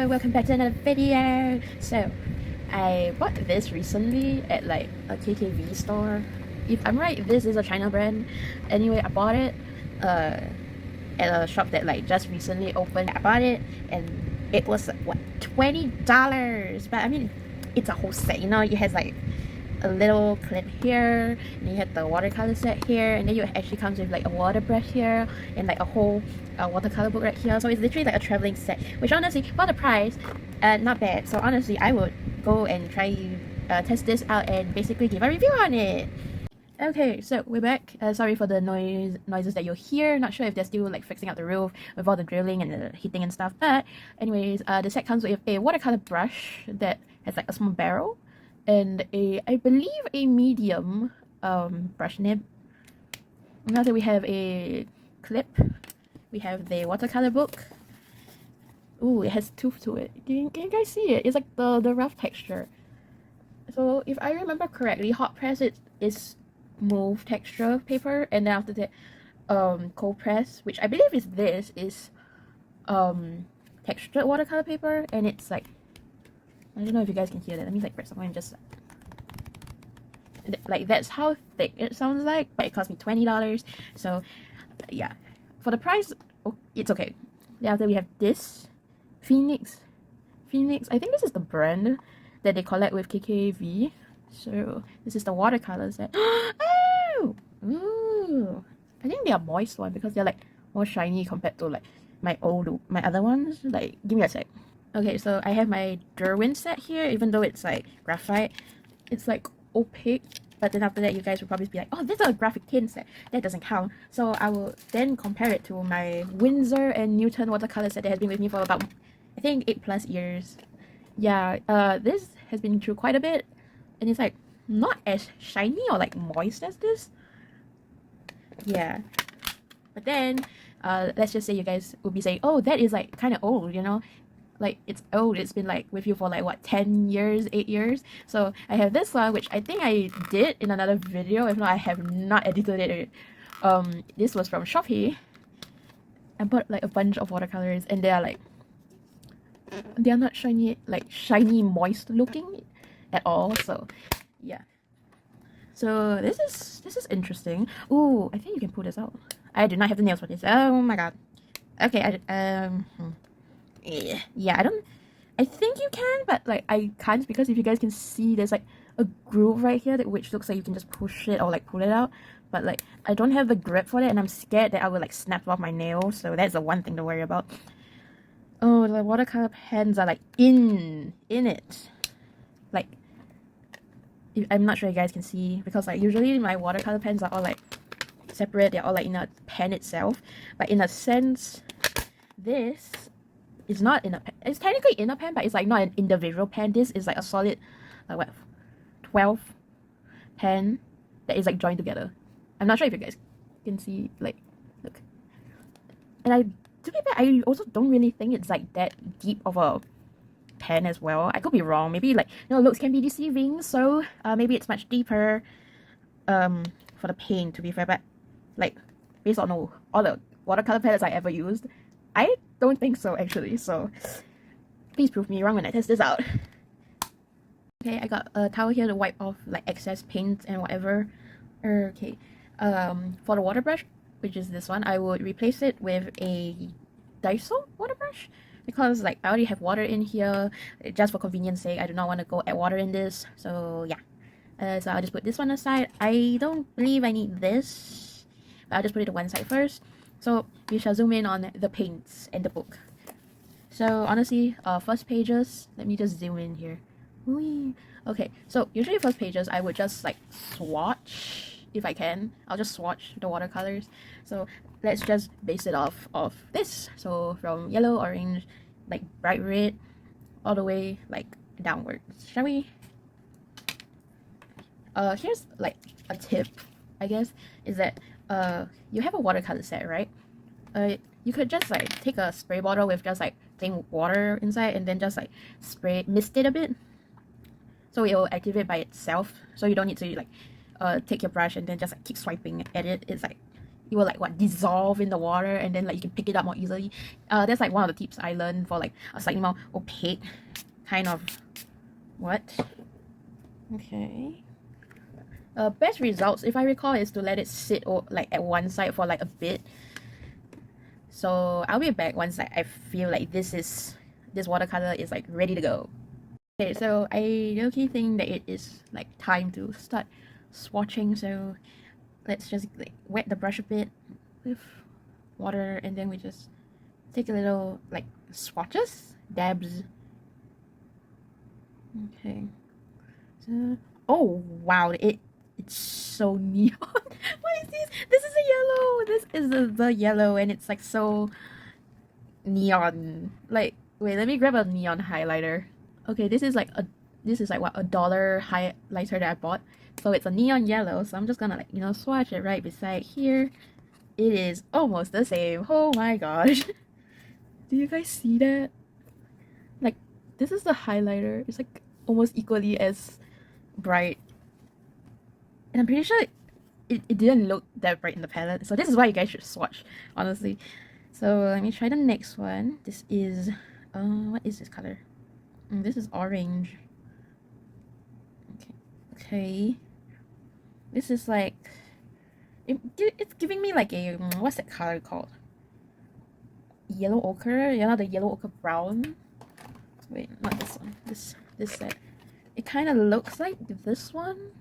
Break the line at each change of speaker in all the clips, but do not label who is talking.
Hello, welcome back to another video. So I bought this recently at like a KKV store. If I'm right, this is a China brand. Anyway, I bought it at a shop that like just recently opened. I bought it and it was what, $20. But I mean, it's a whole set, you know. It has like a little clip here, and you have the watercolor set here, and then you actually comes with like a water brush here and like a whole watercolor book right here. So it's literally like a traveling set, which honestly for the price not bad. So honestly I would go and try test this out and basically give a review on it. Okay, so we're back. Sorry for the noises that you'll hear. Not sure if they're still like fixing up the roof with all the drilling and the heating and stuff. But anyways, the set comes with a watercolor brush that has like a small barrel and I believe a medium brush nib. Now that we have a clip, we have the watercolor book. Ooh, it has tooth to it. Can you guys see it? It's like the rough texture. So if I remember correctly, hot press is mauve texture paper, and then after that cold press, which I believe is textured watercolor paper, and it's like, I don't know if you guys can hear that. Let me like press somewhere and just like that's how thick it sounds like, but it cost me $20. So yeah, for the price, oh, it's okay. Then after we have this Phoenix. I think this is the brand that they collect with KKV. So this is the watercolor set. Oh, ooh! I think they are moist one because they're like more shiny compared to like my other ones. Like, give me a sec. Okay, so I have my Derwent set here, even though it's like graphite. It's like opaque, but then after that you guys will probably be like, oh, this is a graphic tin set. That doesn't count. So I will then compare it to my Winsor and Newton watercolor set that has been with me for about, I think, 8+ years. Yeah, this has been through quite a bit, and it's like not as shiny or like moist as this. Yeah, but then let's just say you guys will be saying, oh, that is like kind of old, you know. Like, it's old. It's been like with you for like what, 10 years, 8 years. So I have this one, which I think I did in another video. If not, I have not edited it. This was from Shopee. I bought like a bunch of watercolors, and they are not shiny, like shiny moist looking at all. So yeah, so this is interesting. Ooh, I think you can pull this out. I do not have the nails for this. Oh my god. Okay, yeah, I think you can, but like I can't, because if you guys can see, there's like a groove right here which looks like you can just push it or like pull it out, but like I don't have the grip for that, and I'm scared that I will like snap off my nail. So that's the one thing to worry about. Oh, the watercolor pens are like in it. Like, I'm not sure you guys can see, because like usually my watercolor pens are all like separate. They're all like in a pen itself, but in a sense this is not in a pen. It's technically in a pen, but it's like not an individual pen. This is like a solid like what, 12 pen that is like joined together. I'm not sure if you guys can see, like, look. And to be fair, I also don't really think it's like that deep of a pen as well. I could be wrong. Maybe like, you know, looks can be deceiving, so maybe it's much deeper for the paint, to be fair. But like, based on all the watercolor palettes I ever used, I don't think so actually. So please prove me wrong when I test this out. Okay, I got a towel here to wipe off like excess paint and whatever. Okay, for the water brush, which is this one, I would replace it with a Daiso water brush, because like I already have water in here. Just for convenience sake, I do not want to go add water in this. So yeah, so I'll just put this one aside. I don't believe I need this, but I'll just put it to one side first. So we shall zoom in on the paints and the book. So honestly, first pages, let me just zoom in here. Whee. Okay, so usually first pages I would just like swatch, if I can. I'll just swatch the watercolors. So let's just base it off of this. So from yellow, orange, like bright red, all the way like downwards. Shall we? Here's like a tip, I guess, is that you have a watercolor set, right? You could just like take a spray bottle with just like plain water inside, and then just like mist it a bit, so it will activate by itself. So you don't need to like take your brush and then just like keep swiping at it. It's like it will like what dissolve in the water, and then like you can pick it up more easily. That's like one of the tips I learned for like a slightly more opaque kind of what. Okay. Best results, if I recall, is to let it sit or like at one side for like a bit. So I'll be back once I feel like this watercolor is like ready to go. Okay, so I low-key think that it is like time to start swatching. So let's just like wet the brush a bit with water, and then we just take a little like swatches, dabs. Okay. So oh wow, it's so neon. What is this? This is a yellow. This is the yellow, and it's like so neon. Like wait, let me grab a neon highlighter. Okay, this is like what, $1 highlighter that I bought. So it's a neon yellow. So I'm just gonna like, you know, swatch it right beside here. It is almost the same. Oh my gosh. Do you guys see that? Like this is the highlighter. It's like almost equally as bright. And I'm pretty sure it didn't look that bright in the palette. So this is why you guys should swatch, honestly. So let me try the next one. This is what is this color? This is orange. Okay. This is like it's giving me like a what's that color called? Yellow ochre. Yeah, the yellow ochre brown. Wait, not this one. This set. It kind of looks like this one,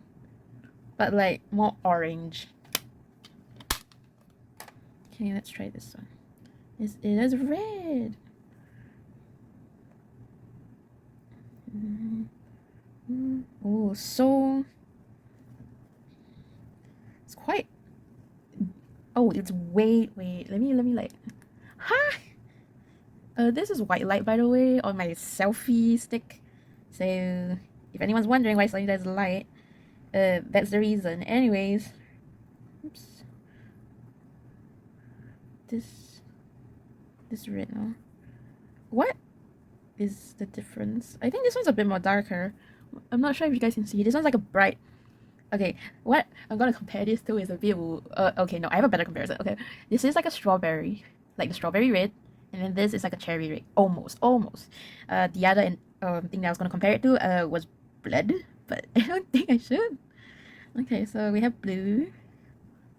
but like more orange. Okay, let's try this one. It is red. Oh, so it's quite. Oh, it's wait. Let me like. Ha! This is white light, by the way, on my selfie stick. So if anyone's wondering why suddenly there's light, that's the reason. Anyways, oops. This red now. What is the difference? I think this one's a bit more darker. I'm not sure if you guys can see. This one's like a bright. Okay, what I'm gonna compare this to is a bit. Okay, no, I have a better comparison. Okay, this is like a strawberry, like the strawberry red, and then this is like a cherry red. Almost. The other thing that I was gonna compare it to was blood, but I don't think I should. Okay, so we have blue.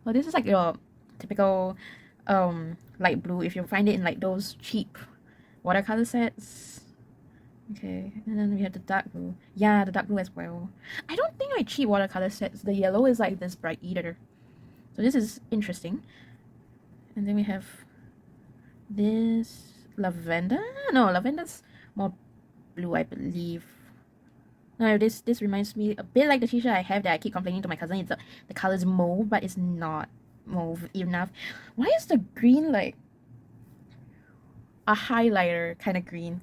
Well, this is like your typical light blue if you find it in like those cheap watercolor sets. Okay, and then we have the dark blue. Yeah, the dark blue as well. I don't think like cheap watercolor sets, the yellow is like this bright either. So this is interesting. And then we have this lavender. No, lavender's more blue, I believe. No, this reminds me a bit like the t-shirt I have that I keep complaining to my cousin. It's the color is mauve, but it's not mauve enough. Why is the green like a highlighter kind of green?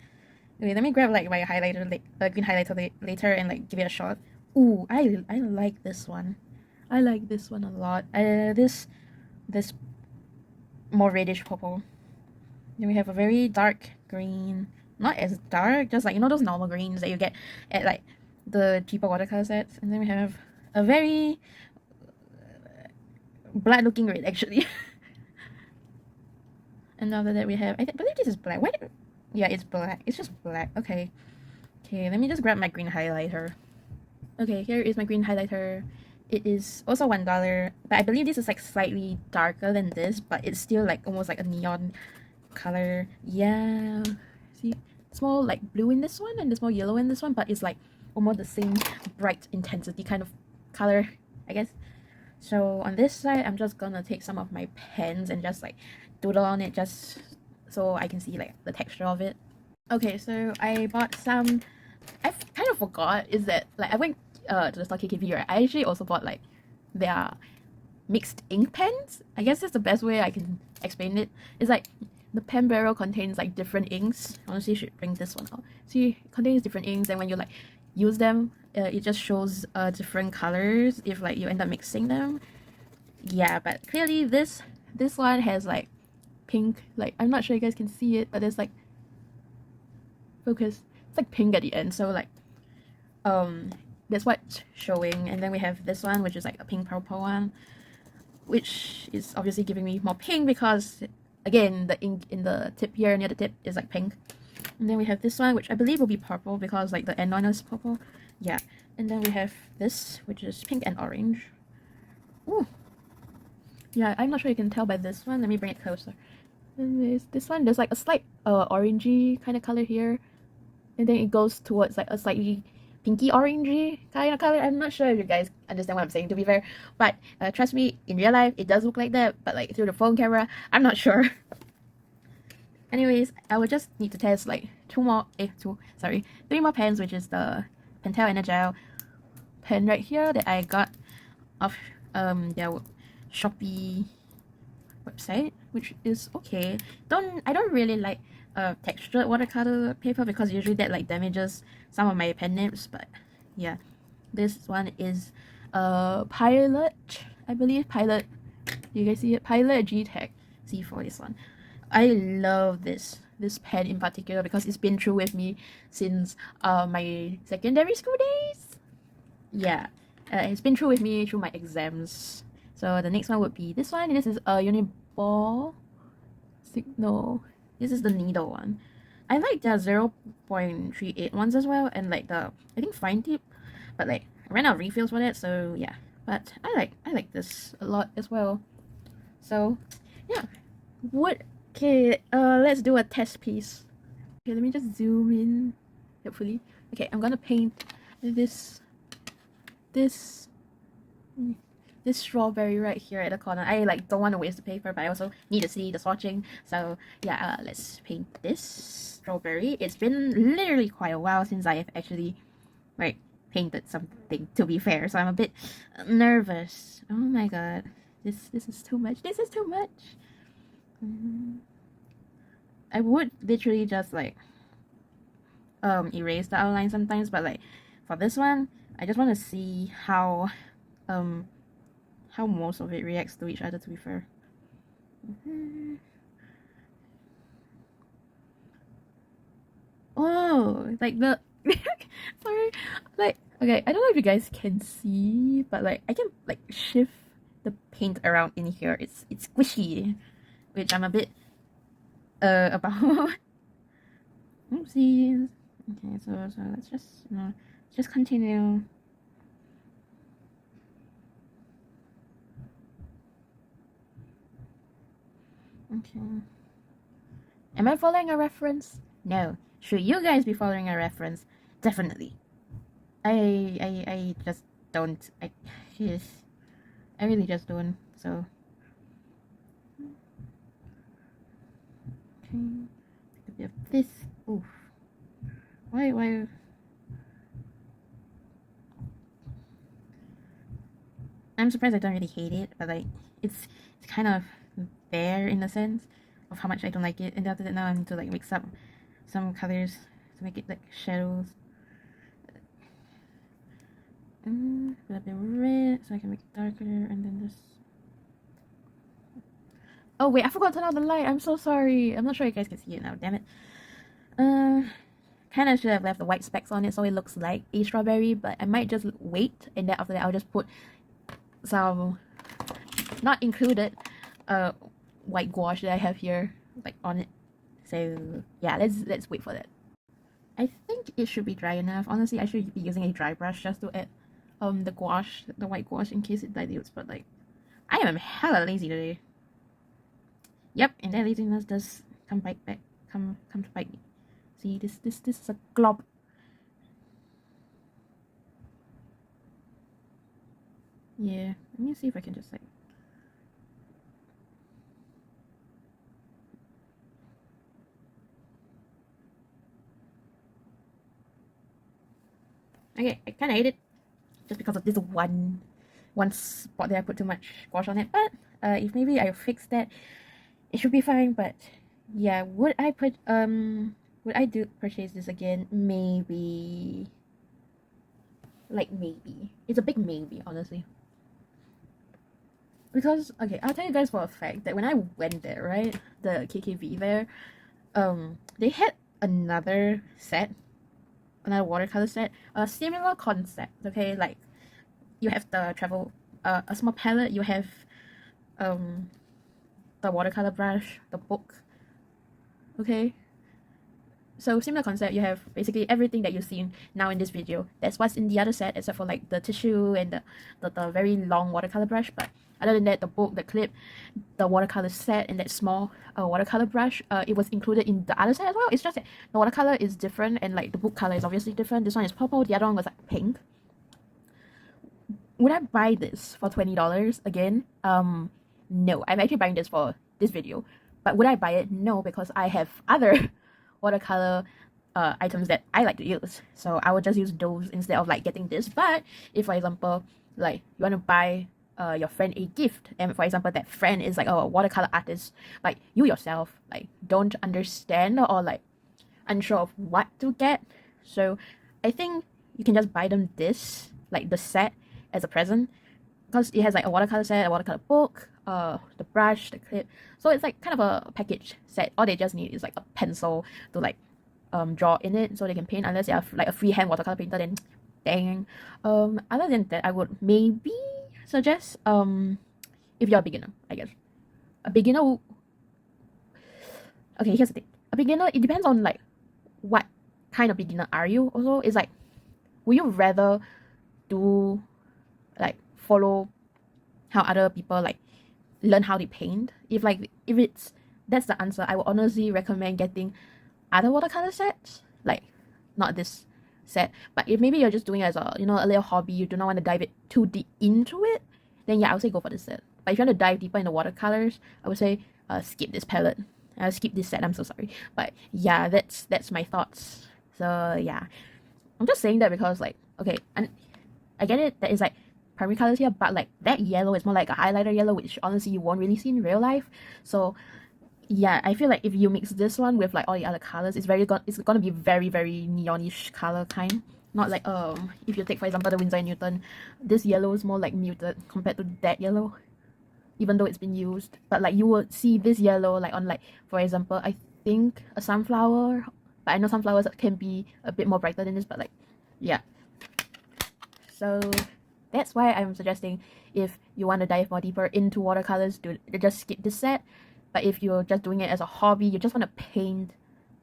Wait, let me grab like my highlighter, green highlighter later, and like give it a shot. Ooh, I like this one. I like this one a lot. This more reddish purple. Then we have a very dark green. Not as dark, just like, you know, those normal greens that you get at like the cheaper watercolor sets. And then we have a very black looking red, actually. And after that we have, I believe this is black. Why? Yeah, it's black. It's just black. Okay. Okay, let me just grab my green highlighter. Okay, here is my green highlighter. It is also $1, but I believe this is like slightly darker than this, but it's still like almost like a neon color. Yeah. See? It's more like blue in this one and it's more yellow in this one, but it's like almost the same bright intensity kind of color, I guess. So on this side, I'm just gonna take some of my pens and just like doodle on it just so I can see like the texture of it. Okay, so I bought some. I kind of forgot is that like I went to the store KKV, right? I actually also bought like their mixed ink pens. I guess that's the best way I can explain it. It's like the pen barrel contains like different inks. Honestly, you should bring this one out. See, it contains different inks, and when you like use them, it just shows different colors if like you end up mixing them. Yeah, but clearly this one has like pink. Like, I'm not sure you guys can see it, but there's like focus. It's like pink at the end. So like that's what's showing. And then we have this one, which is like a pink purple one. which is obviously giving me more pink because, again, the ink in the tip here near the tip is like pink. And then we have this one, which I believe will be purple because like the end liner is purple. Yeah. And then we have this, which is pink and orange. Ooh. Yeah, I'm not sure you can tell by this one. Let me bring it closer. And there's this one. There's like a slight orangey kind of color here. And then it goes towards like a slightly pinky orangey kind of color. I'm not sure if you guys understand what I'm saying, to be fair. But trust me, in real life, it does look like that. But like through the phone camera, I'm not sure. Anyways, I would just need to test like three more pens, which is the Pentel Energel pen right here that I got off their Shopee website, which is okay. I don't really like textured watercolor paper because usually that like damages some of my pen nibs, but yeah, this one is Pilot, I believe. Pilot, you guys see it? Pilot G-Tech C4, this one. I love this pen in particular because it's been through with me since my secondary school days. Yeah, it's been through with me through my exams. So the next one would be this one. This is a Uniball Signal. This is the needle one. I like the 0.38 ones as well, and like the I think fine tip, but like I ran out of refills for that, so yeah. But I like this a lot as well. So yeah, okay, let's do a test piece. Okay, let me just zoom in, hopefully. Okay, I'm gonna paint this strawberry right here at the corner. I like don't want to waste the paper, but I also need to see the swatching. So yeah, let's paint this strawberry. It's been literally quite a while since I have actually like painted something, to be fair, so I'm a bit nervous. Oh my god, this is too much. This is too much. I would literally just like erase the outline sometimes, but like for this one, I just want to see how most of it reacts to each other, to be fair. Oh, like the sorry, like okay, I don't know if you guys can see, but like I can like shift the paint around in here. It's squishy, which I'm a bit about. Oopsies. Okay, so let's just continue. Okay. Am I following a reference? No. Should you guys be following a reference? Definitely. I just don't. I really just don't. So. Okay. Take a bit of this. Oof. Why? I'm surprised I don't really hate it, but like it's kind of there in the sense of how much I don't like it. And after that, now I need to like mix up some colors to make it like shadows. A bit of red so I can make it darker, and then just. Oh wait, I forgot to turn on the light. I'm so sorry. I'm not sure you guys can see it now. Damn it. Kind of should have left the white specks on it so it looks like a strawberry, but I might just wait, and then after that I'll just put some not included white gouache that I have here like on it. So yeah, let's wait for that. I think it should be dry enough. Honestly, I should be using a dry brush just to add the white gouache in case it dilutes, but like I am hella lazy today. Yep, and that laziness does come to bite me. See, this is a glob. Yeah, let me see if I can just like. Okay, I kind of hate it just because of this one spot that I put too much gouache on it. But if maybe I fix that, it should be fine. But yeah, would I purchase this again? Maybe. Like maybe. It's a big maybe, honestly. Because okay, I'll tell you guys for a fact that when I went there, right, the KKV there, they had another watercolor set, a similar concept. Okay, like you have the travel, a small palette. You have the watercolor brush, the book. Okay, so similar concept, you have basically everything that you've seen now in this video. That's what's in the other set, except for like the tissue and the very long watercolor brush. But other than that, the book, the clip, the watercolor set, and that small watercolor brush, it was included in the other set as well. It's just that the watercolor is different, and like the book color is obviously different. This one is purple, the other one was like pink. Would I buy this for $20 again? No, I'm actually buying this for this video. But would I buy it? No, because I have other watercolor items that I like to use. So I would just use those instead of like getting this. But if, for example, like you want to buy your friend a gift, and for example that friend is like a watercolor artist, like you yourself like don't understand or like unsure of what to get, so I think you can just buy them this, like the set, as a present, because it has like a watercolor set, a watercolor book, the brush, the clip. So it's like kind of a package set. All they just need is like a pencil to like draw in it so they can paint, unless you have like a freehand watercolor painter, then dang. Other than that, I would maybe suggest if you're a beginner, I guess. A beginner okay, here's the thing. A beginner, it depends on like what kind of beginner are you also. It's like, would you rather do like follow how other people like learn how they paint? If it's that's the answer, I would honestly recommend getting other watercolor sets, like not this set. But if maybe you're just doing it as a, you know, a little hobby, you do not want to dive it too deep into it, then yeah, I would say go for this set. But if you want to dive deeper into watercolors, I would say skip this palette. Skip this set, I'm so sorry. But yeah, that's my thoughts. So yeah, I'm just saying that because like, okay, and I get it that it's like primary colors here, but like that yellow is more like a highlighter yellow, which honestly you won't really see in real life. So yeah, I feel like if you mix this one with like all the other colors, it's gonna be very very neonish color kind. Not like if you take for example the Winsor & Newton, this yellow is more like muted compared to that yellow, even though it's been used. But like you would see this yellow like on like, for example, I think a sunflower, but I know sunflowers can be a bit more brighter than this, but like yeah. So that's why I'm suggesting if you want to dive more deeper into watercolors, just skip this set. But if you're just doing it as a hobby, you just want to paint,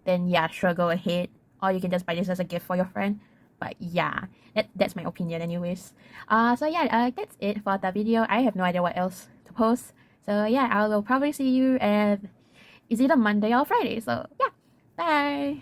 then yeah, sure, go ahead. Or you can just buy this as a gift for your friend. But yeah, that's my opinion anyways. So yeah, that's it for the video. I have no idea what else to post. So yeah, I will probably see you at, it's either Monday or Friday. So yeah, bye.